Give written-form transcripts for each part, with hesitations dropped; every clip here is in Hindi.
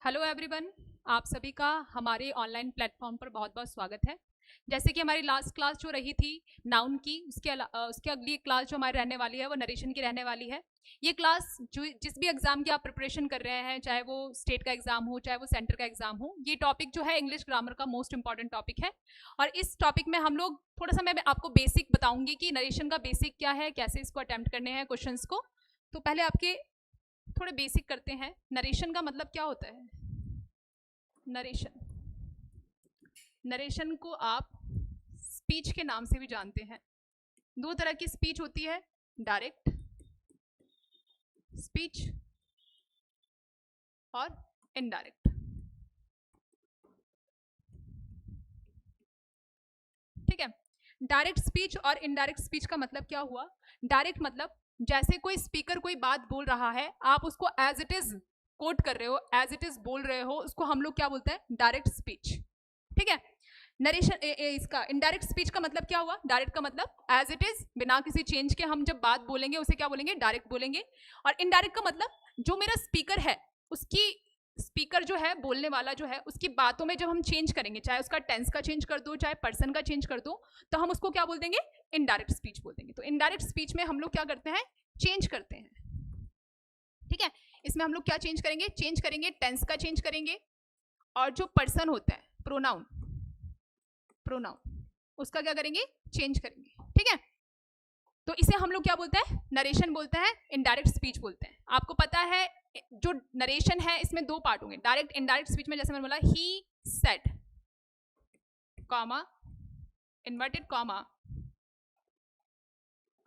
हेलो एवरीवन, आप सभी का हमारे ऑनलाइन प्लेटफॉर्म पर बहुत बहुत स्वागत है। जैसे कि हमारी लास्ट क्लास जो रही थी नाउन की, उसके अगली क्लास जो हमारी रहने वाली है वो नरेशन की रहने वाली है। ये क्लास जो जिस भी एग्जाम की आप प्रिपरेशन कर रहे हैं, चाहे वो स्टेट का एग्जाम हो चाहे वो सेंटर का एग्जाम हो, ये टॉपिक जो है इंग्लिश ग्रामर का मोस्ट इंपॉर्टेंट टॉपिक है। और इस टॉपिक में हम लोग थोड़ा सा मैं आपको बेसिक बताऊंगी कि नरेशन का बेसिक क्या है, कैसे इसको अटेम्प्ट करने हैं क्वेश्चन को। तो पहले आपके थोड़े बेसिक करते हैं। नरेशन का मतलब क्या होता है? नरेशन नरेशन को आप स्पीच के नाम से भी जानते हैं। दो तरह की स्पीच होती है, डायरेक्ट स्पीच और इनडायरेक्ट। ठीक है, डायरेक्ट स्पीच और इनडायरेक्ट स्पीच का मतलब क्या हुआ? डायरेक्ट मतलब जैसे कोई स्पीकर कोई बात बोल रहा है, आप उसको एज इट इज कोट कर रहे हो, एज इट इज बोल रहे हो, उसको हम लोग क्या बोलते हैं? Direct speech. ठीक है, नरेशन इसका इनडायरेक्ट स्पीच का मतलब क्या हुआ? डायरेक्ट का मतलब एज इट इज, बिना किसी चेंज के हम जब बात बोलेंगे उसे क्या बोलेंगे? डायरेक्ट बोलेंगे। और इनडायरेक्ट का मतलब जो मेरा स्पीकर है, उसकी स्पीकर जो है, बोलने वाला जो है, उसकी बातों में जब हम चेंज करेंगे, चाहे उसका टेंस का चेंज कर दो चाहे पर्सन का चेंज कर दो, तो हम उसको क्या बोल देंगे? इनडायरेक्ट स्पीच बोल देंगे। तो इनडायरेक्ट स्पीच में हम लोग क्या करते हैं? चेंज करते हैं। ठीक है, इसमें हम लोग क्या चेंज करेंगे? चेंज करेंगे, टेंस का चेंज करेंगे, और जो पर्सन होता है, प्रोनाउन उसका क्या करेंगे? चेंज करेंगे। ठीक है, तो इसे हम लोग क्या बोलते हैं? नरेशन बोलते हैं, इनडायरेक्ट स्पीच बोलते हैं। आपको पता है जो नरेशन है इसमें दो पार्ट होंगे, डायरेक्ट इनडायरेक्ट स्पीच में। जैसे मैंने बोला ही said, comma, inverted comma,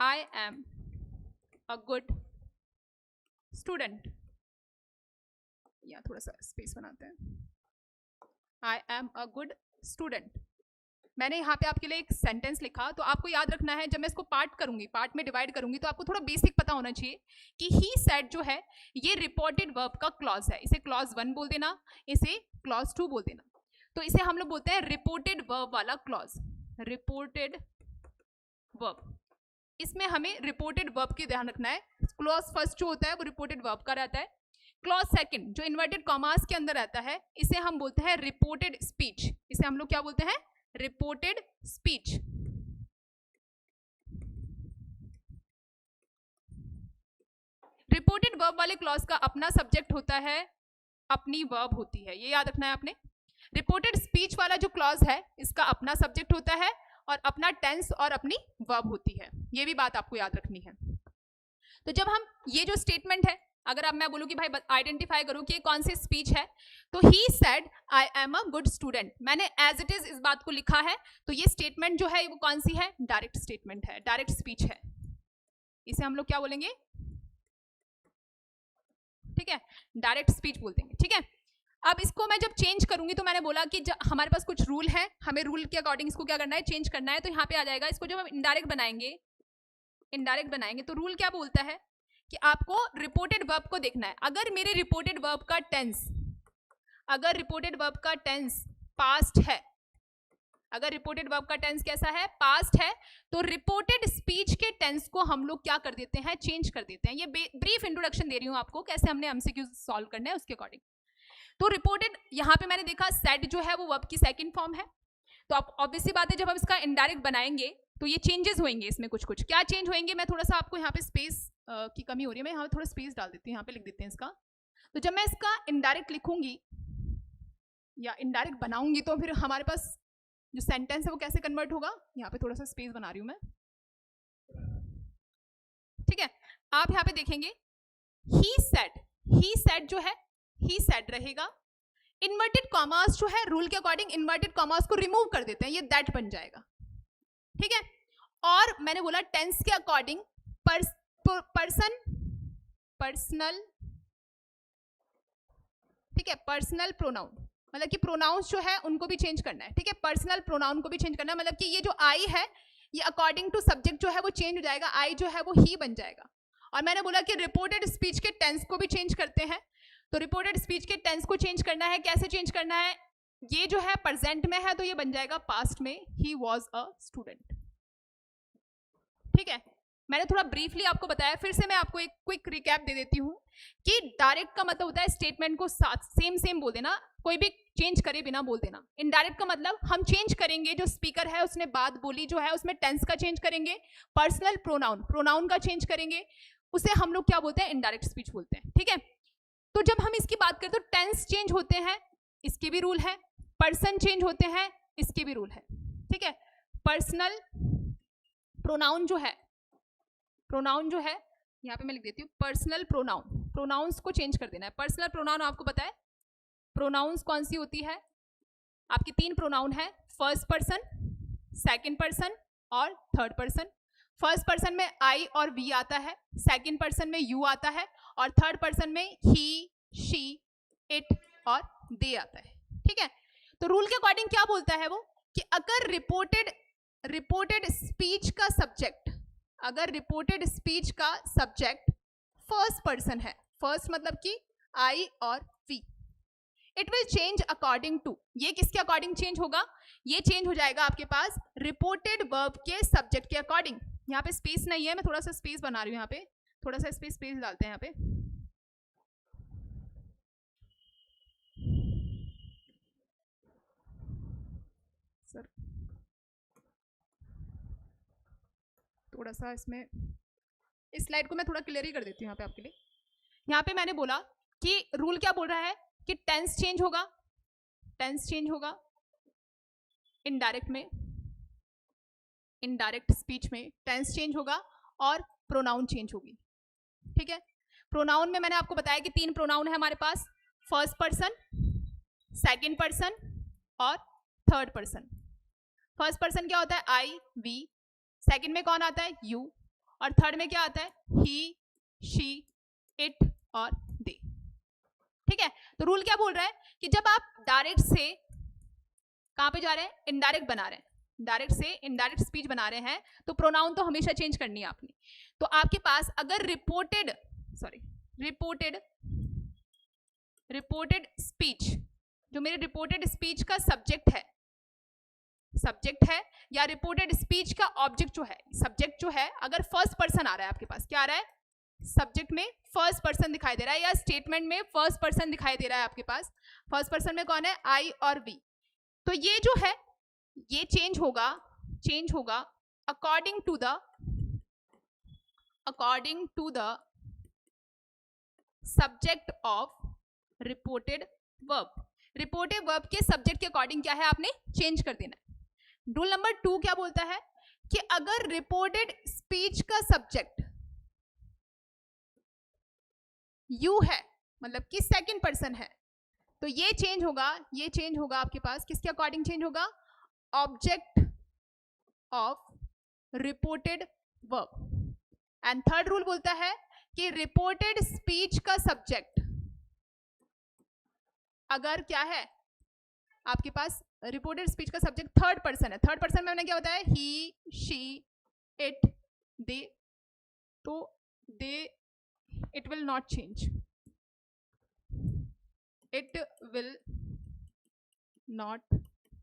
I am a good student, या थोड़ा सा स्पेस बनाते हैं, I am a good student. मैंने यहाँ पे आपके लिए एक सेंटेंस लिखा, तो आपको याद रखना है, जब मैं इसको पार्ट में डिवाइड करूंगी, तो आपको थोड़ा बेसिक पता होना चाहिए कि ही सेड जो है ये रिपोर्टेड वर्ब का क्लॉज है। इसे क्लॉज 1 बोल देना, इसे क्लॉज 2 बोल देना। तो इसे हम लोग बोलते हैं रिपोर्टेड वर्ब वाला क्लॉज, रिपोर्टेड वर्ब। इसमें हमें रिपोर्टेड वर्ब की ध्यान रखना है। क्लॉज फर्स्ट जो होता है वो रिपोर्टेड वर्ब का रहता है। क्लॉज सेकंड जो इन्वर्टेड कॉमास के अंदर रहता है, इसे हम बोलते हैं रिपोर्टेड स्पीच। इसे हम लोग क्या बोलते हैं? Reported speech. रिपोर्टेड वर्ब वाले क्लॉज का अपना सब्जेक्ट होता है, अपनी वर्ब होती है, ये याद रखना है आपने। रिपोर्टेड स्पीच वाला जो क्लॉज है, इसका अपना सब्जेक्ट होता है और अपना टेंस और अपनी वर्ब होती है। ये भी बात आपको याद रखनी है। तो जब हम ये जो स्टेटमेंट है, अगर अब मैं बोलूं कि भाई आइडेंटिफाई करो कि ये कौन सी स्पीच है, तो he said I am a good student, मैंने एज इट इज इस बात को लिखा है, तो ये स्टेटमेंट जो है वो कौन सी है? डायरेक्ट स्टेटमेंट है, डायरेक्ट स्पीच है। इसे हम लोग क्या बोलेंगे? ठीक है, डायरेक्ट स्पीच बोल देंगे। ठीक है, अब इसको मैं जब चेंज करूंगी, तो मैंने बोला कि हमारे पास कुछ रूल है, हमें रूल के अकॉर्डिंग इसको क्या करना है? चेंज करना है। तो यहाँ पे आ जाएगा, इसको जब हम इनडायरेक्ट बनाएंगे तो रूल क्या बोलता है कि आपको रिपोर्टेड वर्ब को देखना है। अगर मेरे रिपोर्टेड वर्ब का टेंस पास्ट है, अगर रिपोर्टेड वर्ब का टेंस कैसा है? पास्ट है, तो रिपोर्टेड स्पीच के टेंस को हम लोग क्या कर देते हैं? चेंज कर देते हैं। ये ब्रीफ इंट्रोडक्शन दे रही हूं आपको, कैसे हमने एमसीक्यू सॉल्व करना है उसके अकॉर्डिंग। तो रिपोर्टेड, यहाँ पे मैंने देखा सेड जो है वो वर्ब की सेकंड फॉर्म है, तो आप ऑब्वियसली बात है, जब हम इसका इनडायरेक्ट बनाएंगे तो ये चेंजेस होंगे। इसमें कुछ क्या चेंज होंगे? मैं थोड़ा सा आपको यहाँ पे स्पेस की कमी हो रही है, मैं यहाँ पे थोड़ा स्पेस डाल देती हूँ, यहाँ पे लिख देते हैं इसका। तो जब मैं इसका इनडायरेक्ट लिखूंगी या इनडायरेक्ट बनाऊंगी, तो फिर हमारे पास जो सेंटेंस है वो कैसे कन्वर्ट होगा? यहाँ पे थोड़ा सा स्पेस बना रही हूँ मैं। ठीक है, आप यहाँ पे देखेंगे ही सेड जो है, ही सेड रहेगा। इन्वर्टेड कॉमास जो है, रूल के अकॉर्डिंग इन्वर्टेड कॉमास को रिमूव कर देते हैं, ये दैट बन जाएगा। ठीक है, और मैंने बोला टेंस के अकॉर्डिंग पर्सनल, ठीक है, पर्सनल प्रोनाउन, मतलब कि प्रोनाउंस जो है उनको भी चेंज करना है। ठीक है, पर्सनल प्रोनाउन को भी चेंज करना है, मतलब कि ये जो आई है ये अकॉर्डिंग टू सब्जेक्ट जो है वो चेंज हो जाएगा, आई जो है वो ही बन जाएगा। और मैंने बोला कि रिपोर्टेड स्पीच के टेंस को भी चेंज करते हैं, तो रिपोर्टेड स्पीच के टेंस को चेंज करना है, कैसे चेंज करना है? ये जो है प्रेजेंट में है, तो ये बन जाएगा पास्ट में, ही वॉज अ स्टूडेंट। ठीक है, मैंने थोड़ा ब्रीफली आपको बताया, फिर से मैं आपको एक क्विक रिकैप दे देती हूँ कि डायरेक्ट का मतलब होता है स्टेटमेंट को साथ सेम बोल देना, कोई भी चेंज करे बिना बोल देना। इनडायरेक्ट का मतलब हम चेंज करेंगे, जो स्पीकर है उसने बात बोली जो है उसमें टेंस का चेंज करेंगे, पर्सनल प्रोनाउन का चेंज करेंगे, उसे हम लोग क्या बोलते हैं, इनडायरेक्ट स्पीच बोलते हैं। ठीक है, तो जब हम इसकी बात करें तो टेंस चेंज होते हैं, इसके भी रूल है, पर्सन चेंज होते हैं, इसके भी रूल है। ठीक है, पर्सनल प्रोनाउन जो है यहाँ पे मैं लिख देती हूँ, पर्सनल प्रोनाउंस को चेंज कर देना है। पर्सनल प्रोनाउन आपको पता है प्रोनाउंस कौन सी होती है, आपकी 3 प्रोनाउन है, फर्स्ट पर्सन, सेकंड पर्सन और थर्ड पर्सन। फर्स्ट पर्सन में आई और वी आता है, सेकंड पर्सन में यू आता है और थर्ड पर्सन में ही, शी, इट और दे आता है। ठीक है, तो रूल के अकॉर्डिंग क्या बोलता है वो कि अगर रिपोर्टेड स्पीच का सब्जेक्ट, अगर रिपोर्टेड स्पीच का सब्जेक्ट फर्स्ट पर्सन है, फर्स्ट मतलब कि आई और we, it will change according to, ये किसके अकॉर्डिंग चेंज होगा, ये चेंज हो जाएगा आपके पास रिपोर्टेड वर्ब के सब्जेक्ट के अकॉर्डिंग। यहाँ पे स्पेस नहीं है, मैं थोड़ा सा स्पेस बना रही हूँ, यहाँ पे थोड़ा सा स्पेस डालते हैं यहाँ पे। सर थोड़ा सा इसमें इस स्लाइड को मैं थोड़ा क्लियर ही कर देती हूँ यहाँ पे आपके लिए। यहाँ पे मैंने बोला कि रूल क्या बोल रहा है कि टेंस चेंज होगा इनडायरेक्ट में, इनडायरेक्ट स्पीच में टेंस चेंज होगा और प्रोनाउन चेंज होगी। ठीक है, प्रोनाउन में मैंने आपको बताया कि 3 प्रोनाउन है हमारे पास, फर्स्ट पर्सन, सेकंड पर्सन और थर्ड पर्सन। फर्स्ट पर्सन क्या होता है, आई, वी, सेकंड में कौन आता है, यू, और थर्ड में क्या आता है, ही, शी, इट और दे। ठीक है, तो रूल क्या बोल रहा है कि जब आप डायरेक्ट से कहां पे जा रहे हैं, इनडायरेक्ट बना रहे हैं, डायरेक्ट से इनडायरेक्ट स्पीच बना रहे हैं, तो प्रोनाउन तो हमेशा चेंज करनी है आपने। तो आपके पास अगर रिपोर्टेड स्पीच, जो मेरे रिपोर्टेड स्पीच का सब्जेक्ट है या रिपोर्टेड स्पीच का ऑब्जेक्ट जो है, सब्जेक्ट जो है अगर फर्स्ट पर्सन आ रहा है आपके पास, क्या आ रहा है, सब्जेक्ट में फर्स्ट पर्सन दिखाई दे रहा है या स्टेटमेंट में फर्स्ट पर्सन दिखाई दे रहा है आपके पास, फर्स्ट पर्सन में कौन है, आई और वी, तो ये जो है ये चेंज होगा according to the subject of reported verb. Reported verb के सब्जेक्ट के अकॉर्डिंग क्या है, आपने चेंज कर देना है। रूल नंबर 2 क्या बोलता है कि अगर रिपोर्टेड स्पीच का सब्जेक्ट यू है, मतलब कि सेकंड पर्सन है, तो ये चेंज होगा आपके पास, किसके अकॉर्डिंग चेंज होगा, object of reported verb. And third rule बोलता है कि रिपोर्टेड स्पीच का सब्जेक्ट अगर क्या है आपके पास, रिपोर्टेड स्पीच का सब्जेक्ट थर्ड पर्सन है, थर्ड पर्सन में हमने क्या बताया, ही, शी, इट, दे, तो they, it will not change, it will not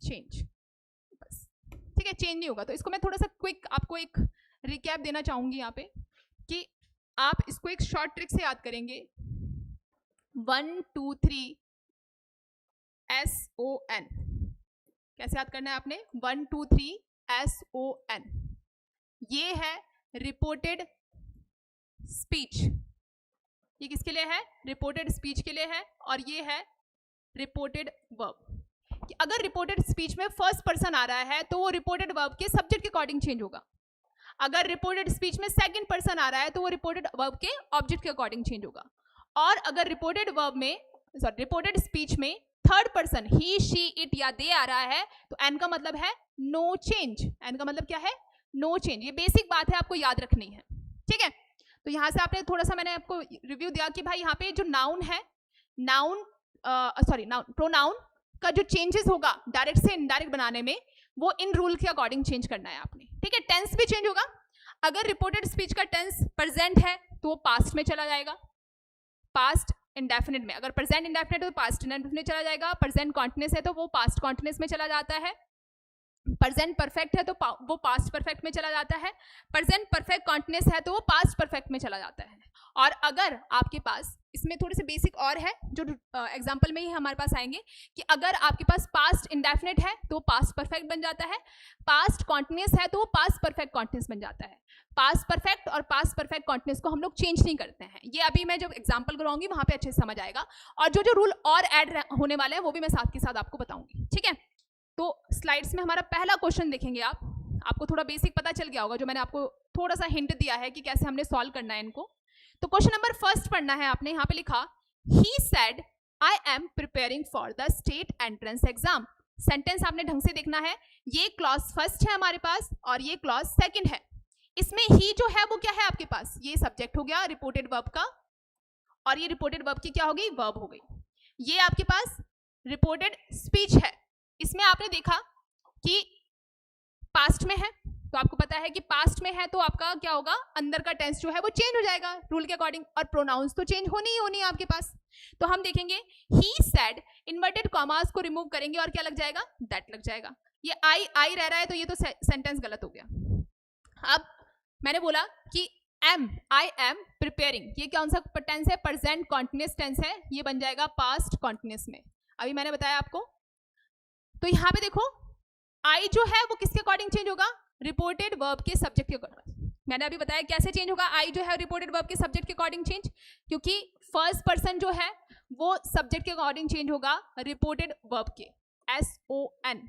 change, बस। ठीक है, चेंज नहीं होगा। तो इसको मैं थोड़ा सा क्विक आपको एक रिकैप देना चाहूंगी यहाँ पे कि आप इसको एक शॉर्ट ट्रिक से याद करेंगे, 1 2 3 SON, कैसे याद करना है आपने, 1 2 3 SON, ये है रिपोर्टेड स्पीच, ये किसके लिए है, रिपोर्टेड स्पीच के लिए है, और ये है रिपोर्टेड वर्ब। कि अगर रिपोर्टेड स्पीच में फर्स्ट पर्सन आ रहा है तो वो रिपोर्टेड वर्ब के सब्जेक्ट के अकॉर्डिंग चेंज होगा, अगर रिपोर्टेड स्पीच में सेकंड पर्सन आ रहा है तो वो रिपोर्टेड वर्ब के ऑब्जेक्ट के अकॉर्डिंग चेंज होगा, और अगर रिपोर्टेड स्पीच में third person he, she, it या दे आ रहा है तो एन का मतलब है नो चेंज, एन का मतलब क्या है, नो चेंज। ये बेसिक बात है, आपको याद रखनी है। ठीक है, तो यहां से आपने थोड़ा सा मैंने आपको रिव्यू दिया कि भाई यहाँ पे जो नाउन है, प्रोनाउन का जो चेंजेस होगा डायरेक्ट से इनडायरेक्ट बनाने में, वो इन रूल के अकॉर्डिंग चेंज करना है आपने। ठीक है, टेंस भी चेंज होगा, अगर रिपोर्टेड स्पीच का टेंस प्रेजेंट है तो वो पास्ट में चला जाएगा, पास्ट इंडेफिनिट में, अगर प्रेजेंट इंडेफिनिट है तो पास्ट इंडेफिनिट चला जाएगा, प्रेजेंट कॉन्टिन्यूअस है तो वो पास्ट कॉन्टिन्यूअस में चला जाता है। प्रेजेंट परफेक्ट है तो वो पास्ट परफेक्ट में चला जाता है, प्रेजेंट परफेक्ट कॉन्टिन्यूस है तो वो पास्ट परफेक्ट में चला जाता है। और अगर आपके पास इसमें थोड़े से बेसिक और है जो एग्जांपल में ही हमारे पास आएंगे कि अगर आपके पास पास्ट इंडेफिनिट है तो पास्ट परफेक्ट बन जाता है, पास्ट कॉन्टिन्यूस है तो वो पास्ट परफेक्ट कॉन्टिन्यूस बन जाता है। पास्ट परफेक्ट और पास्ट परफेक्ट कॉन्टिन्यूस को हम लोग चेंज नहीं करते हैं। ये अभी मैं जब एग्जांपल कराऊंगी वहां पे अच्छे से समझ आएगा, और जो जो रूल और ऐड होने वाले हैं वो भी मैं साथ के साथ आपको बताऊंगी, ठीक है। तो स्लाइड्स में हमारा पहला क्वेश्चन देखेंगे आपको थोड़ा बेसिक पता चल गया होगा, जो मैंने आपको थोड़ा सा हिंट दिया है कि कैसे हमने सॉल्व करना है इनको। तो क्वेश्चन नंबर फर्स्ट पढ़ना है आपने। यहाँ पे लिखा he said I am preparing for the state entrance exam. Sentence आपने ढंग से देखना है, ये क्लॉज फर्स्ट है हमारे पास और ये क्लॉज सेकंड है। इसमें ही जो है वो क्या है आपके पास, ये सब्जेक्ट हो गया रिपोर्टेड वर्ब का, और ये रिपोर्टेड वर्ब की क्या हो गई, वर्ब हो गई। ये आपके पास रिपोर्टेड स्पीच है। इसमें आपने देखा कि पास्ट में है तो आपको पता है कि पास्ट में है तो आपका क्या होगा, अंदर का टेंस जो है वो चेंज हो जाएगा रूल के अकॉर्डिंग, और प्रोनाउंस तो चेंज होनी ही होनी है आपके पास। तो हम देखेंगे ही सेड, इन्वर्टेड कॉमास को रिमूव करेंगे और क्या लग जाएगा, दैट लग जाएगा। ये आई रह रहा है तो ये तो सेंटेंस गलत हो गया। अब मैंने बोला कि आई एम प्रिपेयरिंग, ये कौन सा टेंस है, प्रेजेंट कॉन्टिन्यूअस टेंस है, ये बन जाएगा पास्ट कॉन्टिन्यूअस में। अभी मैंने बताया आपको। तो यहाँ पे देखो आई जो है वो किसके अकॉर्डिंग चेंज होगा, रिपोर्टेड वर्ब के सब्जेक्ट के अकॉर्डिंग। मैंने अभी बताया कैसे चेंज होगा आई जो है रिपोर्टेड वर्ब के सब्जेक्ट के अकॉर्डिंग चेंज, क्योंकि फर्स्ट पर्सन जो है वो सब्जेक्ट के अकॉर्डिंग चेंज होगा रिपोर्टेड वर्ब के, SON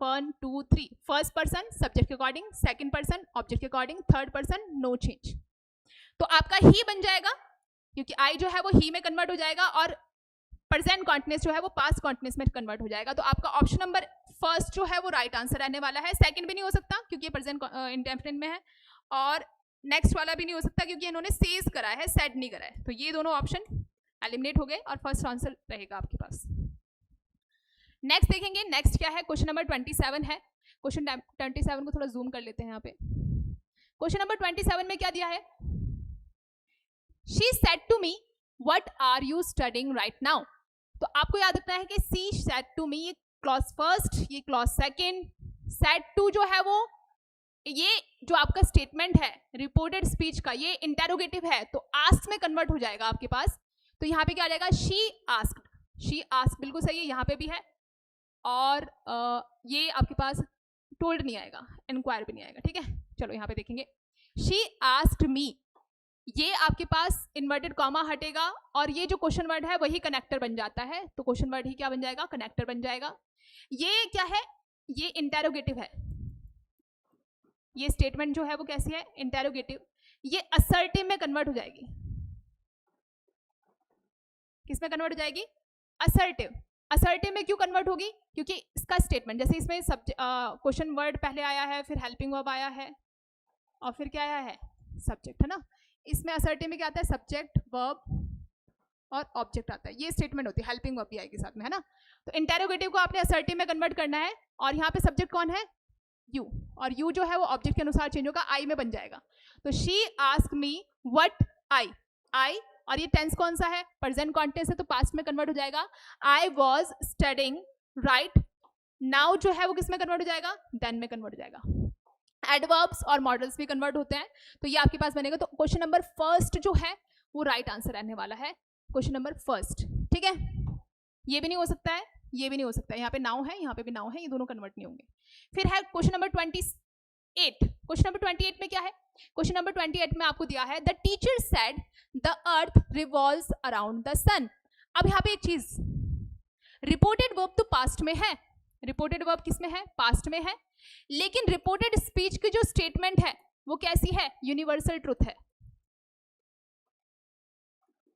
1 2 3, फर्स्ट पर्सन सब्जेक्ट के अकॉर्डिंग, सेकंड पर्सन ऑब्जेक्ट के according, third person no change. तो आपका ही बन जाएगा क्योंकि आई जो है वो ही में कन्वर्ट हो जाएगा और प्रेजेंट कॉन्टिन्यूअस जो है वो पास्ट कॉन्टिन्यूअस में कन्वर्ट हो जाएगा। तो आपका ऑप्शन नंबर फर्स्ट जो है वो राइट आंसर रहने वाला है। सेकंड भी नहीं हो सकता क्योंकि ये प्रेजेंट इंडेफिनिट में है, और नेक्स्ट वाला भी नहीं हो सकता क्योंकि इन्होंने सेज करा है, सेड नहीं करा है। तो ये दोनों ऑप्शन एलिमिनेट हो गए और फर्स्ट आंसर रहेगा आपके पास। नेक्स्ट देखेंगे, नेक्स्ट क्या है, क्वेश्चन नंबर 27 है। क्वेश्चन 27 को थोड़ा जूम कर लेते हैं यहाँ पे। क्वेश्चन नंबर 27 में क्या दिया है, she said to me what are you studying right now. तो आपको याद रखना है कि सी सेड टू मी, ये क्लॉज फर्स्ट, ये क्लॉज सेकंड, सेड टू जो है वो ये जो आपका स्टेटमेंट है रिपोर्टेड स्पीच का, ये इंटेरोगेटिव है तो आस्क में कन्वर्ट हो जाएगा आपके पास। तो यहाँ पे क्या आ जाएगा, शी आस्क्ड बिल्कुल सही है, यहाँ पे भी है। और ये आपके पास टोल्ड नहीं आएगा, इंक्वायर भी नहीं आएगा, ठीक है। चलो यहाँ पे देखेंगे, शी आस्क्ड मी, ये आपके पास इन्वर्टेड कॉमा हटेगा और ये जो क्वेश्चन वर्ड है वही कनेक्टर बन जाता है। तो क्वेश्चन वर्ड ही क्या बन जाएगा, कनेक्टर बन जाएगा। ये क्या है, ये इंटेरोगेटिव है, ये स्टेटमेंट जो है वो कैसी है, इंटेरोगेटिव। ये असर्टिव में कन्वर्ट हो जाएगी, किस में कन्वर्ट हो जाएगी, असर्टिव। असर्टिव में क्यों कन्वर्ट होगी, क्योंकि इसका स्टेटमेंट, जैसे इसमें क्वेश्चन वर्ड पहले आया है, फिर हेल्पिंग वर्ब आया है और फिर क्या आया है, सब्जेक्ट, है ना। इसमें असर्टिव में क्या आता है, सब्जेक्ट, वर्ब और ऑब्जेक्ट आता है। ये स्टेटमेंट होती है, हेल्पिंग वर्ब भी आएगी साथ में, है ना। तो इंटेरोगेटिव को आपने असर्टिव में कन्वर्ट करना है और यहाँ पे सब्जेक्ट कौन है, यू, और यू जो है वो ऑब्जेक्ट के अनुसार चेंज होगा, आई में बन जाएगा। तो she ask me what I, और ये टेंस कौन सा है, प्रेजेंट कॉन्टिन्यूअस है तो पास्ट में कन्वर्ट हो जाएगा। I was studying right now जो है वो किस में कन्वर्ट हो जाएगा, देन में कन्वर्ट हो जाएगा। एडवर्ब्स और मॉडल्स भी कन्वर्ट होते हैं, तो ये आपके पास बनेगा। तो क्वेश्चन नंबर फर्स्ट जो है वो राइट आंसर रहने वाला है, क्वेश्चन नंबर फर्स्ट, ठीक है। ये भी नहीं हो सकता है, ये भी नहीं हो सकता है, यहाँ पे नाउ है, यहाँ पे भी नाउ है, ये दोनों कन्वर्ट नहीं होंगे। फिर है क्वेश्चन नंबर 28। क्वेश्चन नंबर 28 में क्या है, क्वेश्चन नंबर 28 में आपको दिया है the teacher said the earth revolves around the sun. अब यहाँ पे एक चीज, रिपोर्टेड वर्ब तो पास्ट में है, रिपोर्टेड वर्ब किस में है, पास्ट में है, लेकिन रिपोर्टेड स्पीच की जो स्टेटमेंट है वो कैसी है, यूनिवर्सल ट्रुथ है।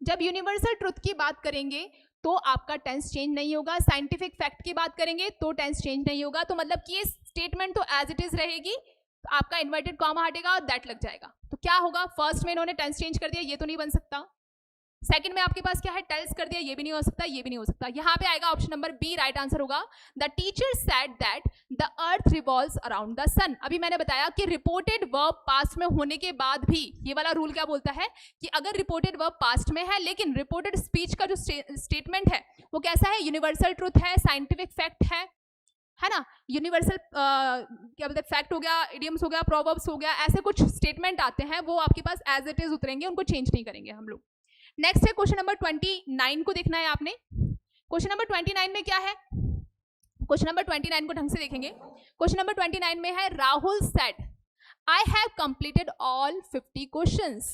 जब यूनिवर्सल ट्रुथ की बात करेंगे तो आपका टेंस चेंज नहीं होगा, साइंटिफिक फैक्ट की बात करेंगे तो टेंस चेंज नहीं होगा। तो मतलब कि ये स्टेटमेंट तो एज इट इज रहेगी, तो आपका इन्वर्टेड कॉमा हटेगा और दैट लग जाएगा। तो क्या होगा, फर्स्ट में इन्होंने टेंस चेंज कर दिया, ये तो नहीं बन सकता। सेकंड में आपके पास क्या है, टेल्स कर दिया, ये भी नहीं हो सकता, ये भी नहीं हो सकता। यहाँ पे आएगा option number B, right answer होगा। The teacher said that the earth revolves around the sun. अभी मैंने बताया कि रिपोर्टेड वर्ब पास्ट में होने के बाद भी ये वाला रूल क्या बोलता है कि अगर रिपोर्टेड वर्ब पास्ट में है लेकिन रिपोर्टेड स्पीच का जो स्टेटमेंट है वो कैसा है, यूनिवर्सल ट्रुथ है, साइंटिफिक फैक्ट है है ना, यूनिवर्सल क्या बोलते हैं फैक्ट हो गया, इडियम्स हो गया, प्रोवर्ब्स हो गया, ऐसे कुछ स्टेटमेंट आते हैं वो आपके पास एज इट इज उतरेंगे, उनको चेंज नहीं करेंगे हम लोग। नेक्स्ट है क्वेश्चन नंबर 29 को देखना है आपने। क्वेश्चन नंबर 29 में क्या है, क्वेश्चन नंबर 29 को ढंग से देखेंगे। क्वेश्चन नंबर 29 में है Rahul said I have completed all 50 questions.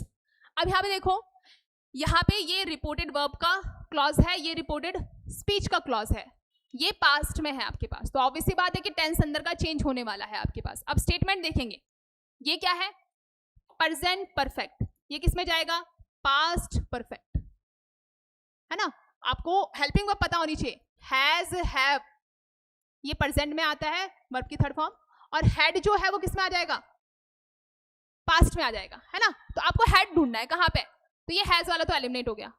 अब यहाँ पे देखो, यहाँ पे ये रिपोर्टेड वर्ब का क्लॉज है, ये रिपोर्टेड स्पीच का क्लॉज है, ये पास्ट में है आपके पास, तो ऑब्वियसली बात है कि टेंस अंदर का चेंज होने वाला है आपके पास। अब स्टेटमेंट देखेंगे, ये क्या है, प्रेजेंट परफेक्ट, ये किस में जाएगा, पास्ट परफेक्ट, है ना। आपको हेल्पिंग वर्ब पता होनी चाहिए, हैज हैव ये प्रेजेंट में आता है वर्ब की थर्ड फॉर्म, और हैड जो है वो किस में आ जाएगा, पास्ट में आ जाएगा, है ना। तो आपको हैड ढूंढना है कहाँ पे, तो ये हैज वाला तो एलिमिनेट हो गया,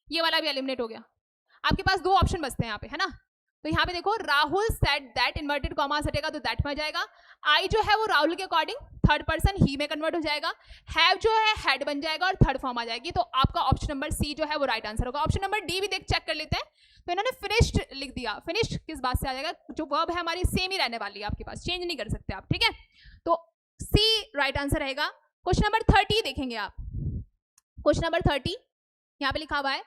ये वाला भी एलिमिनेट हो गया, आपके पास दो ऑप्शन बचते हैं यहाँ पे, है ना। तो यहाँ पे देखो Rahul said that, inverted comma हटेगा तो दैट में आ जाएगा। आई जो है वो राहुल के अकॉर्डिंग थर्ड पर्सन ही में कन्वर्ट हो जाएगा, हैव जो है हैड बन जाएगा और थर्ड फॉर्म आ जाएगी, तो आपका ऑप्शन नंबर सी जो है वो राइट आंसर होगा। ऑप्शन नंबर डी भी देख चेक कर लेते हैं, तो इन्होंने फिनिश्ड लिख दिया, फिनिश्ड किस बात से आ जाएगा, जो वर्ब है हमारी सेम ही रहने वाली है आपके पास, चेंज नहीं कर सकते आप, ठीक है, तो सी राइट आंसर रहेगा। क्वेश्चन नंबर 30 देखेंगे आप, क्वेश्चन नंबर 30 यहाँ पे लिखा हुआ है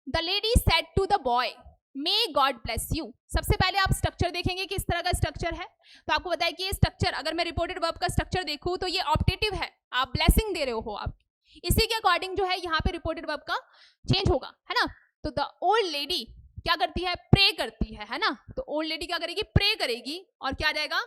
the lady said to the boy may God bless you. सबसे पहले आप स्ट्रक्चर देखेंगे कि इस तरह का स्ट्रक्चर है, तो आपको बताया कि ये स्ट्रक्चर, अगर मैं रिपोर्टेड वर्ब का स्ट्रक्चर देखूं तो ये ऑप्टेटिव है, आप ब्लेसिंग दे रहे हो आप, इसी के अकॉर्डिंग जो है यहाँ पे रिपोर्टेड वर्ब का चेंज होगा, है ना। तो द ओल्ड लेडी क्या करती है, प्रे करती है ना, तो ओल्ड लेडी क्या करेगी, प्रे करेगी, और क्या आ जाएगा,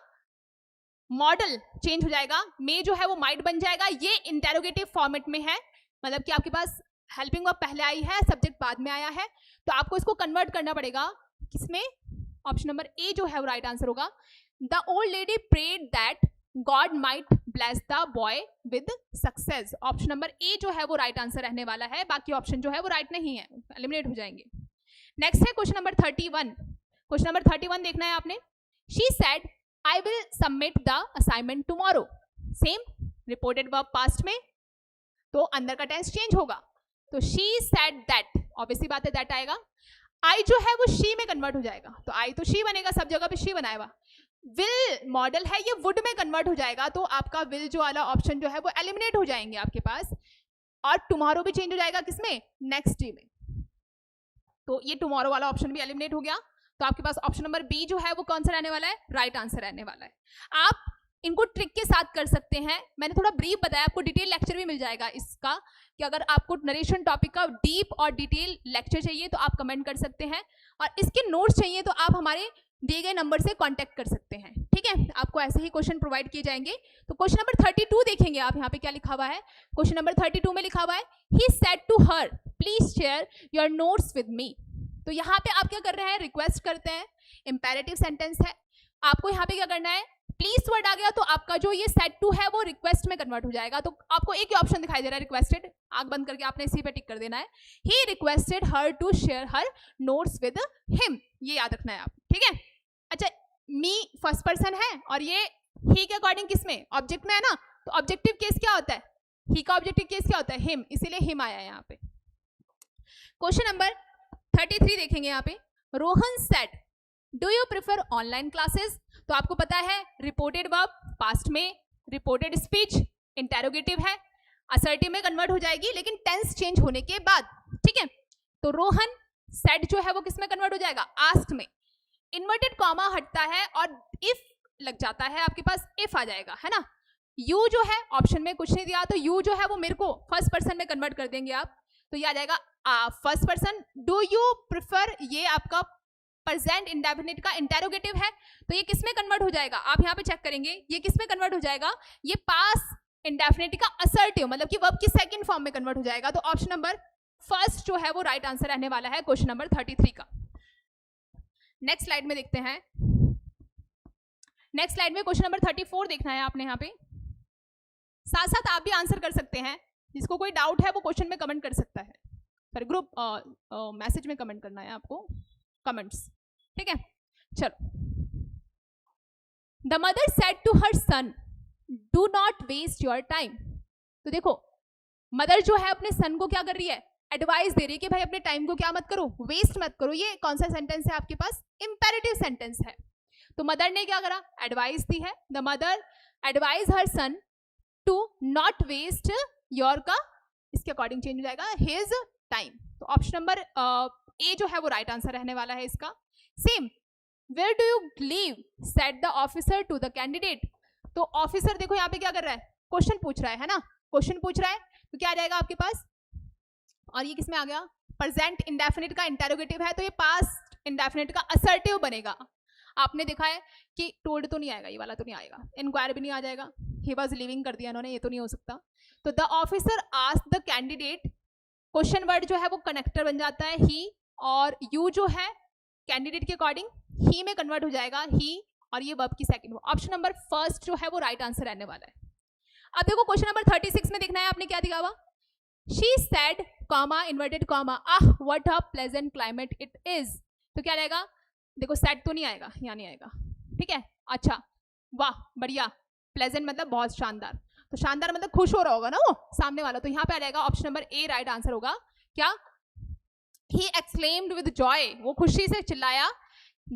मॉडल चेंज हो जाएगा, मे जो है वो माइट बन जाएगा, ये इंटेरोगेटिव फॉर्मेट में है, मतलब कि आपके पास हेल्पिंग वर्ब पहले आई है, सब्जेक्ट बाद में आया है, तो आपको इसको कन्वर्ट करना पड़ेगा किसमें, ऑप्शन नंबर ए जो है वो राइट आंसर होगा। The old lady prayed that God might bless the boy with success, option number A जो है वो राइट आंसर रहने वाला है, बाकी ऑप्शन जो है वो राइट नहीं है, एलिमिनेट हो जाएंगे। नेक्स्ट है क्वेश्चन नंबर 31, क्वेश्चन नंबर 31 देखना है आपने। She said I will submit the assignment tomorrow, same reported verb past में, तो अंदर का टेंस चेंज होगा, तो शी सेड दैट, ऑब्वियसली बात है दैट आएगा, आई जो है वो शी में कन्वर्ट हो जाएगा, तो आई तो शी बनेगा, सब जगह पे शी बनाया हुआ, विल मॉडल है, ये वुड में कन्वर्ट हो जाएगा, तो आपका विल जो वाला ऑप्शन जो है वो एलिमिनेट हो जाएंगे आपके पास, और टुमारो भी चेंज हो जाएगा किसमें, नेक्स्ट डे में, तो ये टुमारो वाला ऑप्शन भी एलिमिनेट हो गया, तो आपके पास ऑप्शन नंबर बी जो है वो कौन सा रहने वाला है, राइट आंसर रहने वाला है। आप इनको ट्रिक के साथ कर सकते हैं, मैंने थोड़ा ब्रीफ बताया, आपको डिटेल लेक्चर भी मिल जाएगा इसका, कि अगर आपको नरेशन टॉपिक का डीप और डिटेल लेक्चर चाहिए तो आप कमेंट कर सकते हैं, और इसके नोट्स चाहिए तो आप हमारे दिए गए नंबर से कांटेक्ट कर सकते हैं, ठीक है, आपको ऐसे ही क्वेश्चन प्रोवाइड किए जाएंगे। तो क्वेश्चन नंबर 32 देखेंगे आप, यहाँ पे क्या लिखा हुआ है, क्वेश्चन नंबर 32 में लिखा हुआ है he said to her please share your notes with me, तो यहाँ पे आप क्या कर रहे हैं, रिक्वेस्ट करते हैं, इंपेरेटिव सेंटेंस है, आपको यहाँ पे क्या करना है, प्लीज वर्ड आ गया तो आपका जो ये सेड टू है वो रिक्वेस्ट में कन्वर्ट हो जाएगा, तो आपको एक ही ऑप्शन दिखाई दे रहा है रिक्वेस्टेड, आंख बंद करके आपने इसी पे टिक कर देना है, he requested her to share her notes with him, ये याद रखना है आप, ठीक है। अच्छा, मी फर्स्ट पर्सन है और ये ही के अकॉर्डिंग किसमें, ऑब्जेक्ट में है ना, तो ऑब्जेक्टिव केस क्या होता है, ही का ऑब्जेक्टिव केस क्या होता है, हिम, इसीलिए हिम आया है यहाँ पे। क्वेश्चन नंबर 33 देखेंगे यहाँ पे, Rohan said do you prefer online classes, तो आपको पता है रिपोर्टेड वर्ब पास्ट में, रिपोर्टेड स्पीच इंटेरोगेटिव है, असर्टिव में कन्वर्ट हो जाएगी लेकिन टेंस चेंज होने के बाद, ठीक है, तो रोहन सेड जो है वो किस में कन्वर्ट हो जाएगा, आस्क्ड में, इन्वर्टेड कॉमा हटता है और इफ लग जाता है आपके पास, इफ आ जाएगा, है ना। यू जो है ऑप्शन में कुछ नहीं दिया, तो यू जो है वो मेरे को फर्स्ट पर्सन में कन्वर्ट कर देंगे आप, तो ये आ जाएगा first person. Do you prefer, ये आपका प्रेजेंट इंडेफिनिट का इंटेरोगेटिव है, तो ये किस में कन्वर्ट हो जाएगा, आप यहाँ पे चेक करेंगे ये किस में कन्वर्ट हो जाएगा, ये पास इंडेफिनिट का असर्टिव, मतलब कि वर्ब की सेकंड फॉर्म में कन्वर्ट हो जाएगा, तो ऑप्शन नंबर फर्स्ट जो है वो राइट आंसर रहने वाला है क्वेश्चन नंबर 33 का। नेक्स्ट स्लाइड में देखते हैं, नेक्स्ट स्लाइड में क्वेश्चन नंबर 34 देखना है आपने, यहाँ पे साथ साथ आप भी आंसर कर सकते हैं, जिसको कोई डाउट है वो क्वेश्चन में कमेंट कर सकता है, सॉरी ग्रुप मैसेज में कमेंट करना है आपको, कमेंट्स, ठीक है। चलो, the mother said to her son do not waste your time, तो देखो मदर जो है अपने सन को क्या कर रही है, एडवाइस दे रही है कि भाई अपने टाइम को क्या मत करो, वेस्ट मत करो, ये कौन सा सेंटेंस है आपके पास, इंपेरेटिव सेंटेंस है, तो मदर ने क्या करा, एडवाइस दी है, the mother advised her son to not waste your का, इसके अकॉर्डिंग चेंज हो जाएगा हिज टाइम। तो ऑप्शन नंबर ए जो है वो राइट आंसर रहने वाला है इसका। Same, where do you live said the officer to the candidate. तो ऑफिसर देखो यहाँ पे क्या कर रहा है, क्वेश्चन पूछ रहा है ना, क्वेश्चन पूछ रहा है, तो क्या आ जाएगा आपके पास, और ये किसमें आ गया, प्रेजेंट इंडेफिनिट का इंटेरोगेटिव है, तो ये पास्ट इंडेफिनिट का असर्टिव बनेगा। आपने देखा है कि टोल्ड तो नहीं आएगा, ये वाला तो नहीं आएगा, इंक्वायर भी नहीं आ जाएगा, ही वाज लिविंग कर दिया इन्होंने, ये तो नहीं हो सकता। तो the officer asked the candidate, question word जो है वो कनेक्टर बन जाता है ही, और यू जो है कैंडिडेट के अकॉर्डिंग ही में कन्वर्ट हो जाएगा ही, और ये वर्ब की सेकंड। ऑप्शन नंबर फर्स्ट जो है वो राइट आंसर रहने वाला है। अब देखो क्वेश्चन नंबर 36 में देखना है आपने क्या दिया हुआ, she said comma inverted comma ah what a pleasant climate it is. तो क्या रहेगा, देखो सेड तो नहीं आएगा, यहाँ नहीं आएगा, ठीक है, अच्छा वाह बढ़िया, प्लेजेंट मतलब बहुत शानदार, तो शानदार मतलब खुश हो रहा होगा ना वो सामने वाला, तो यहाँ पे आ जाएगा option number A right answer होगा। क्या, he exclaimed with joy, वो खुशी से चिल्लाया,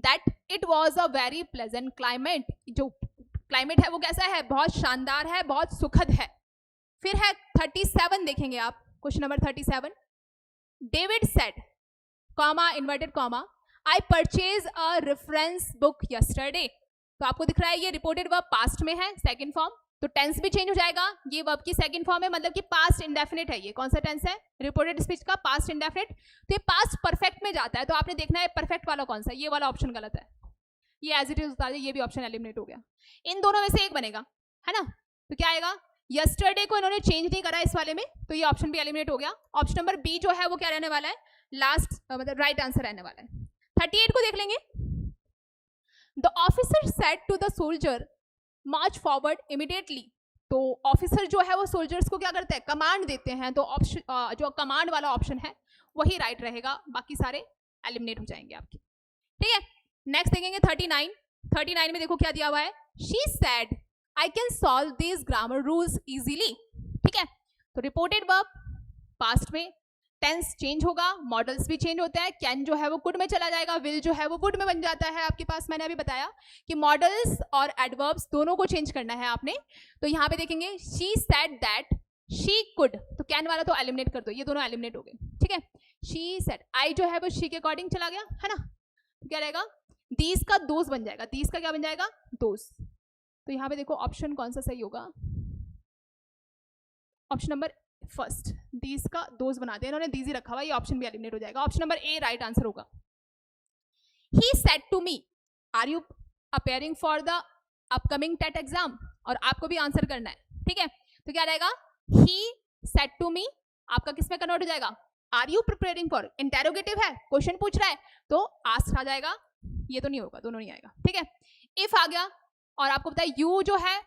that it was a very pleasant climate, जो क्लाइमेट है वो कैसा है, बहुत शानदार है, बहुत सुखद है। फिर है 37 देखेंगे आप, question number 37, David said comma inverted comma I purchase a reference book yesterday. तो आपको दिख रहा है ये रिपोर्टेड वर्ब पास्ट में है, सेकंड फॉर्म, तो टेंस भी चेंज हो जाएगा, ये वर्ब की सेकंड फॉर्म है, मतलब कि पास्ट इंडेफिनिट है, ये कौन सा टेंस है, रिपोर्टेड स्पीच का पास्ट इंडेफिनिट, तो ये पास्ट परफेक्ट में जाता है, तो आपने देखना है परफेक्ट वाला कौन सा, ये वाला ऑप्शन गलत है, ये एज इट इज उतार दे, ये भी ऑप्शन एलिमिनेट हो गया, इन दोनों में से एक बनेगा, है ना, तो क्या आएगा, यस्टरडे को इन्होंने चेंज नहीं करा इस वाले में, तो ये ऑप्शन भी एलिमिनेट हो गया। ऑप्शन नंबर बी जो है वो क्या रहने वाला है, लास्ट मतलब राइट आंसर रहने वाला है। 38 को देख लेंगे, the officer said to the soldier march forward immediately. तो ऑफिसर जो है वो सोल्जर्स को क्या करते हैं, कमांड देते हैं, तो ऑप्शन जो कमांड वाला ऑप्शन है वही राइट रहेगा, बाकी सारे एलिमिनेट हो जाएंगे आपके, ठीक है। नेक्स्ट देखेंगे 39 में देखो क्या दिया हुआ है, she said I can solve this grammar rules easily, ठीक है। तो रिपोर्टेड वर्ब पास्ट में, टेंस चेंज होगा, मॉडल्स भी चेंज होता है, कैन जो है वो कुड में चला जाएगा, विल जो है वो वुड में बन जाता है आपके पास। मैंने अभी बताया कि मॉडल्स और एडवर्ब्स दोनों को चेंज करना है आपने। तो यहाँ पे देखेंगे she said that she could, तो कैन वाला तो एलिमिनेट कर दो, ये दोनों एलिमिनेट हो गए, ठीक है। शी सेड, आई जो है वो शी के अकॉर्डिंग चला गया, है ना, तो क्या रहेगा, दीज का दोज बन जाएगा, दीज का क्या बन जाएगा, दोज। तो यहाँ पे देखो ऑप्शन कौन सा सही होगा, ऑप्शन नंबर फर्स्ट, दीज का दोज बना दिया इन्होंने, दीज ही रखा हुआ, ये ऑप्शन भी एलिमिनेट हो जाएगा, option number A right answer होगा। He said to me are you appearing for the upcoming TET exam, और आपको भी आंसर करना है, ठीक है। तो क्या रहेगा, ही सेड टू मी आपका किस में कन्वर्ट हो जाएगा, are you preparing for, interrogative है, क्वेश्चन पूछ रहा है, तो आस्क आ जाएगा, ये तो नहीं होगा, दोनों नहीं आएगा, ठीक है। इफ आ गया, और आपको पता है यू जो है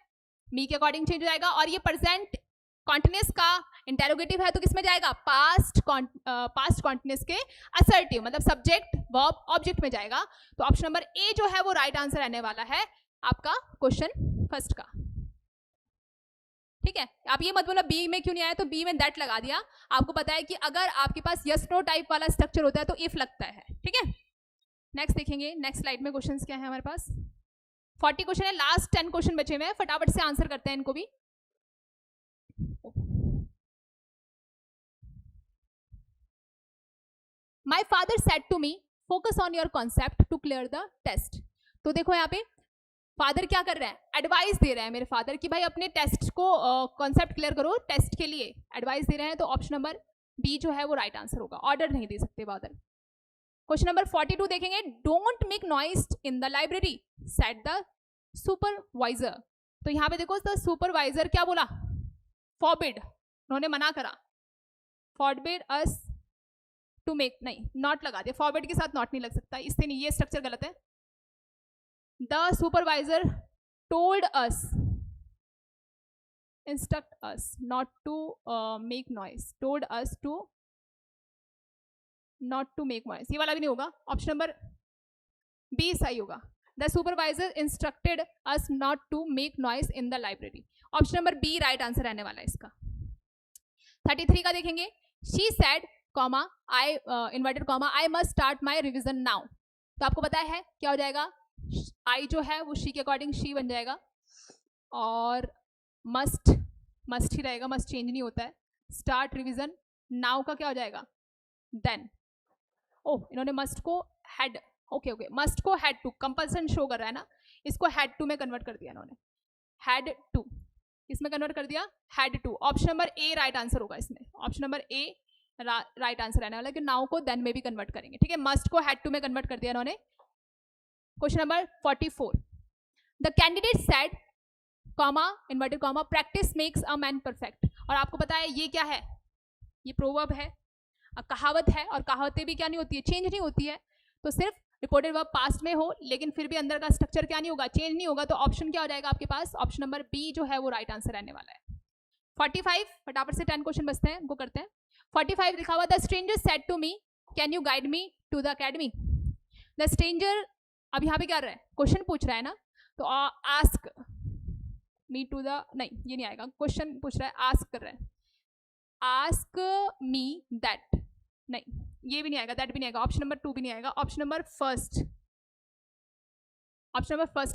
मी के अकॉर्डिंग चेंज हो जाएगा, और ये प्रेजेंट कॉन्टिन्यूस का इंटेरोगेटिव है, तो किसमें जाएगा, पास्ट कॉन्टिन्यूस के असर्टिव, मतलब सब्जेक्ट वर्ब ऑब्जेक्ट में जाएगा। तो ऑप्शन नंबर ए जो है वो राइट आंसर रहने वाला है आपका क्वेश्चन फर्स्ट का, ठीक है। आप ये मत बोलो बी में क्यों नहीं आया, तो बी में दैट लगा दिया, आपको पता है कि अगर आपके पास यस नो टाइप वाला स्ट्रक्चर होता है तो इफ लगता है, ठीक है। नेक्स्ट देखेंगे, नेक्स्ट स्लाइड में क्वेश्चंस क्या है हमारे पास, 40 क्वेश्चन है, लास्ट 10 क्वेश्चन बचे हुए हैं, फटाफट से आंसर करते हैं इनको भी। My father said to me focus on your concept to clear the test. तो देखो यहाँ पे फादर क्या कर रहे हैं, एडवाइस दे रहे हैं मेरे फादर कि भाई अपने टेस्ट को कॉन्सेप्ट क्लियर करो, टेस्ट के लिए एडवाइस दे रहे हैं, तो ऑप्शन नंबर बी जो है वो राइट आंसर होगा, ऑर्डर नहीं दे सकते फादर। क्वेश्चन नंबर 42 देखेंगे, don't make noise in the library said the supervisor. तो यहाँ पे देखो द सुपरवाइजर क्या बोला, फॉरबिड, उन्होंने मना करा, फॉरबिड अस टू मेक, नहीं नॉट लगा दिया, फॉरबिड के साथ नॉट नहीं लग सकता, इससे नहीं, ये स्ट्रक्चर गलत है। The supervisor told us, instruct us not to make noise, told us to not to make noise, ये वाला भी नहीं होगा, ऑप्शन नंबर बी सही होगा, the supervisor instructed us not to make noise in the library, option number B right answer रहने वाला है इसका। 33 का देखेंगे, she said comma I inverted comma I must start my revision now. तो आपको पता है क्या हो जाएगा, आई जो है वो शी के अकॉर्डिंग शी बन जाएगा, और मस्ट ही रहेगा, मस्ट चेंज नहीं होता है। स्टार्ट रिवीजन, नाउ का क्या हो जाएगा, देन। ओह, इन्होंने मस्ट को हैड, ओके, मस्ट को हैड टू, कंपल्सन शो कर रहा है ना, इसको हैड टू में कन्वर्ट कर दिया इन्होंने, हैड टू इसमें कन्वर्ट कर दिया, had to. Option number A right answer होगा इसमें, option number A right answer रहने वाला है कि नाउ को देन में भी कन्वर्ट करेंगे, ठीक है। मस्ट को हैड टू में कन्वर्ट कर दिया इन्होंने। Question number 44, the candidate said comma inverted comma practice makes a man perfect. और आपको पता है ये क्या है, ये प्रोवर्ब है, कहावत है, और कहावतें भी क्या नहीं होती है, चेंज नहीं होती है। तो सिर्फ रिपोर्टेड वर्ब पास्ट में हो लेकिन फिर भी अंदर का स्ट्रक्चर क्या नहीं होगा, चेंज नहीं होगा, तो ऑप्शन क्या हो जाएगा आपके पास, ऑप्शन नंबर बी जो है वो राइट आंसर रहने वाला है। 45, फटाफट से 10 क्वेश्चन बचते हैं, उनको करते हैं। 45 लिखा हुआ, the stranger said to me can you guide me to the academy. The stranger, अब यहाँ पे क्या रहा है, क्वेश्चन पूछ रहा है ना, तो आस्क मी टू द, नहीं ये नहीं आएगा, क्वेश्चन पूछ रहा है, आस्क कर रहा है, आस्क मी दैट, नहीं ये भी नहीं आएगा, दैट भी नहीं आएगा, ऑप्शन नंबर 2 भी नहीं आएगा, ऑप्शन नंबर फर्स्ट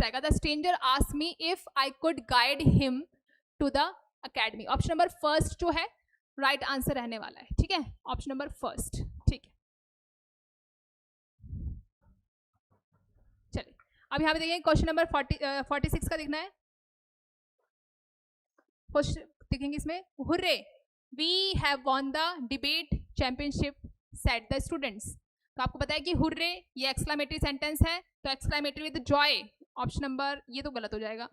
आएगा। The stranger ask me if I could guide him to the academy. Option number first जो है राइट आंसर रहने वाला है, ठीक है, ऑप्शन नंबर फर्स्ट, ठीक है। चलिए अब यहाँ पे देखिए क्वेश्चन नंबर 46 का देखना है, देखेंगे इसमें, hurray we have won the debate championship said the students. तो आपको पता है कि हुर्रे ये एक्सक्लेमेटरी सेंटेंस है, तो exclamatory with Joy, option number, ये तो गलत हो जाएगा,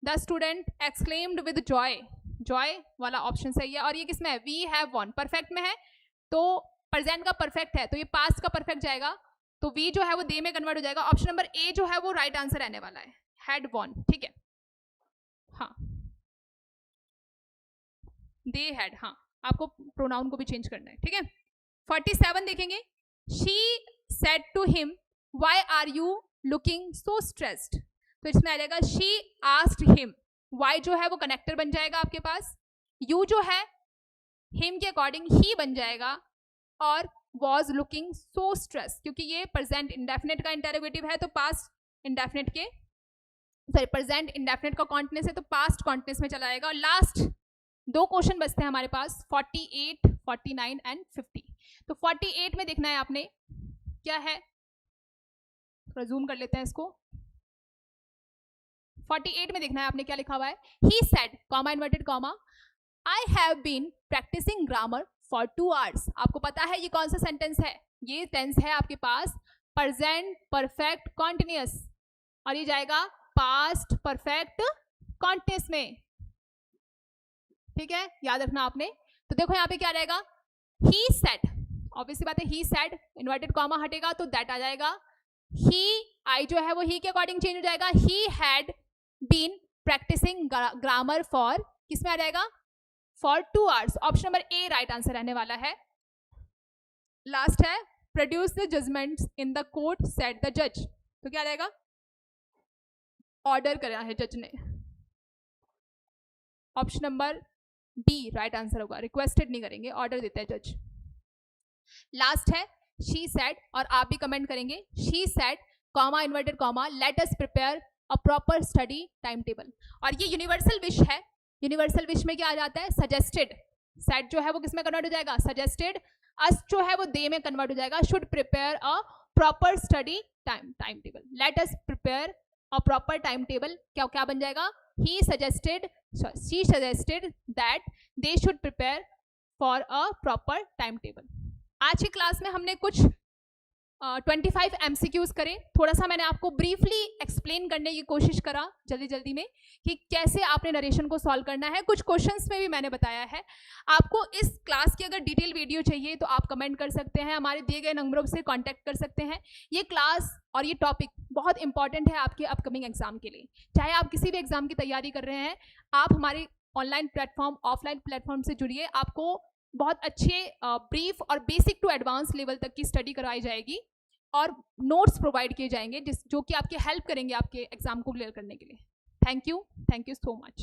the student exclaimed with Joy, Joy वाला ऑप्शन सही है। और ये किसमें है, वी हैव वॉन, परफेक्ट में है, तो प्रेजेंट का परफेक्ट है, तो ये पास्ट का परफेक्ट जाएगा, तो वी जो है वो दे में कन्वर्ट हो जाएगा। ऑप्शन नंबर ए जो है वो राइट आंसर रहने वाला है, हैड वॉन, ठीक है, हाँ दे हैड, हाँ आपको प्रोनाउन को भी चेंज करना है, ठीक है। 47 देखेंगे, she said to him why are you looking so stressed. तो इसमें आ जाएगा शी आस्क्ड हिम, व्हाई जो है वो कनेक्टर बन जाएगा आपके पास, यू जो है हिम के अकॉर्डिंग ही बन जाएगा, और वॉज लुकिंग सो स्ट्रेस, क्योंकि ये प्रेजेंट इंडेफिनिट का इंटेरोगेटिव है, तो पास्ट इंडेफिनिट के, सॉरी प्रेजेंट इंडेफिनिट का कॉन्टिन्यूस है, तो पास्ट कॉन्टिन्यूस में चला जाएगा। और लास्ट 2 क्वेश्चन बचते हैं हमारे पास, 48, 49 एंड 50। तो 48 में देखना है आपने क्या है, थोड़ा जूम कर लेते हैं इसको। 48 में देखना है आपने क्या लिखा हुआ है, he said comma inverted comma I have been practising grammar for 2 hours. आपको पता है ये कौन सा सेंटेंस है, ये टेंस है आपके पास प्रेजेंट परफेक्ट कॉन्टिन्यूअस, और ये जाएगा पास्ट परफेक्ट कॉन्टिन्यूअस में, ठीक है, याद रखना आपने। तो देखो यहाँ पे क्या रहेगा, ही सेड, ऑब्वियसली बात है, ही सेड, इन्वर्टेड कॉमा हटेगा तो दैट आ जाएगा, ही आई जो है वो ही के अकॉर्डिंग चेंज हो जाएगा, he had been practising grammar for, किसमें आ जाएगा, for 2 hours. Option number A right answer रहने वाला है। लास्ट है, produce the judgements in the court said the जज। तो क्या रहेगा, ऑर्डर करा है जज ने, option number D right answer होगा, रिक्वेस्टेड नहीं करेंगे, ऑर्डर देता है जज। लास्ट है शी सेड, और आप भी कमेंट करेंगे, she said comma inverted comma let us prepare a proper study time table. और ये यूनिवर्सल विश है, यूनिवर्सल विश में क्या आ जाता है, सजेस्टेड, सेड जो है वो किस में कन्वर्ट हो जाएगा, सजेस्टेड, अस जो है वो दे में कन्वर्ट हो जाएगा, should prepare a proper study time table, let us prepare a proper time table, क्या क्या बन जाएगा, he suggested she suggested that they should prepare for a proper timetable। आज की क्लास में हमने कुछ 25 MCQs करे, थोड़ा सा मैंने आपको ब्रीफली एक्सप्लेन करने की कोशिश करा जल्दी में कि कैसे आपने नरेशन को सॉल्व करना है। कुछ क्वेश्चंस में भी मैंने बताया है। आपको इस क्लास की अगर डिटेल वीडियो चाहिए तो आप कमेंट कर सकते हैं, हमारे दिए गए नंबरों से कांटेक्ट कर सकते हैं। ये क्लास और ये टॉपिक बहुत इंपॉर्टेंट है आपके अपकमिंग एग्जाम के लिए। चाहे आप किसी भी एग्जाम की तैयारी कर रहे हैं, आप हमारे ऑनलाइन प्लेटफॉर्म, ऑफलाइन प्लेटफॉर्म से जुड़िए। आपको बहुत अच्छे ब्रीफ और बेसिक टू एडवांस लेवल तक की स्टडी करवाई जाएगी और नोट्स प्रोवाइड किए जाएंगे जो कि आपकी हेल्प करेंगे आपके एग्जाम को क्लियर करने के लिए। Thank you so much.